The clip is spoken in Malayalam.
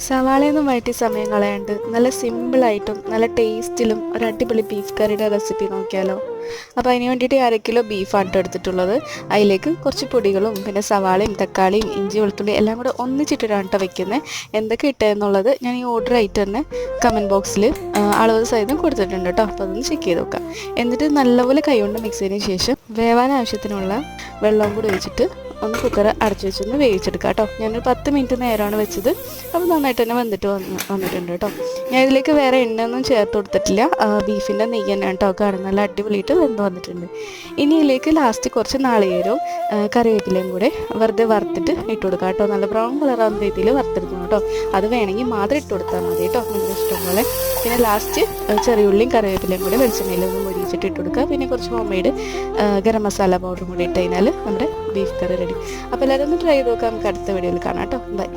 സവാളയൊന്നും വഴറ്റി സമയം കളയാണ്ട് നല്ല സിമ്പിളായിട്ടും നല്ല ടേസ്റ്റിലും ഒരു അടിപൊളി ബീഫ് കറിയുടെ റെസിപ്പി നോക്കിയാലോ. അപ്പോൾ അതിന് വേണ്ടിയിട്ട് 1/2 കിലോ ബീഫാണ് എടുത്തിട്ടുള്ളത്. അതിലേക്ക് കുറച്ച് പൊടികളും പിന്നെ സവാളയും തക്കാളിയും ഇഞ്ചി വെളുത്തുള്ളി എല്ലാം കൂടെ ഒന്നിച്ചിട്ടിട്ടാണ് കേട്ടോ വെക്കുന്നത്. എന്തൊക്കെ ഇട്ടതെന്നുള്ളത് ഞാൻ ഈ ഓർഡർ ആയിട്ട് തന്നെ കമൻറ്റ് ബോക്സിൽ അളവ് സഹിതം കൊടുത്തിട്ടുണ്ട് കേട്ടോ. അപ്പോൾ അതൊന്ന് ചെക്ക് ചെയ്ത് നോക്കാം. എന്നിട്ട് നല്ലപോലെ കൈകൊണ്ട് മിക്സ് ചെയ്തതിന് ശേഷം വേവാൻ ആവശ്യത്തിനുള്ള വെള്ളവും കൂടി ഒഴിച്ചിട്ട് ഒന്ന് കുക്കർ അടച്ചു വെച്ചൊന്ന് വേവിച്ചെടുക്കാം കേട്ടോ. ഞാനൊരു 10 മിനിറ്റ് നേരമാണ് വെച്ചത്. അപ്പോൾ നന്നായിട്ട് തന്നെ വന്നിട്ടുണ്ട് കേട്ടോ. ഞാൻ ഇതിലേക്ക് വേറെ എണ്ണയൊന്നും ചേർത്ത് കൊടുത്തിട്ടില്ല. ബീഫിൻ്റെ നെയ്യ് തന്നെ കേട്ടോ. കാണുന്ന നല്ല അടിപൊളിയിട്ട് വെന്ത് വന്നിട്ടുണ്ട്. ഇനി ഇതിലേക്ക് ലാസ്റ്റ് കുറച്ച് നാളികേരവും കറിവേപ്പിലയും കൂടെ വെറുതെ വറുത്തിട്ട് ഇട്ട് കൊടുക്കാം കേട്ടോ. നല്ല ബ്രൗൺ കളറാവുന്ന രീതിയിൽ വറുത്തെടുക്കണം കേട്ടോ. അത് വേണമെങ്കിൽ മാത്രം ഇട്ട് കൊടുത്താൽ മതി കേട്ടോ, നിങ്ങളുടെ ഇഷ്ടം പോലെ. പിന്നെ ലാസ്റ്റ് ചെറിയുള്ളിയും കറിവേപ്പിലയും കൂടെ വെളിച്ചെണ്ണയിലൊന്ന് മൊരിയിച്ചിട്ട് ഇട്ട് കൊടുക്കുക. പിന്നെ കുറച്ച് ഹോം മെയ്ഡ് ഗരം മസാല പൗഡറും കൂടി ഇട്ട് കഴിഞ്ഞാൽ നമ്മുടെ ബീഫ് കറി റെഡി. അപ്പോൾ എല്ലാവരും ഒന്ന് ട്രൈ ചെയ്ത് നോക്കാം. നമുക്ക് അടുത്ത വീഡിയോയിൽ കാണാം കേട്ടോ. ബൈ.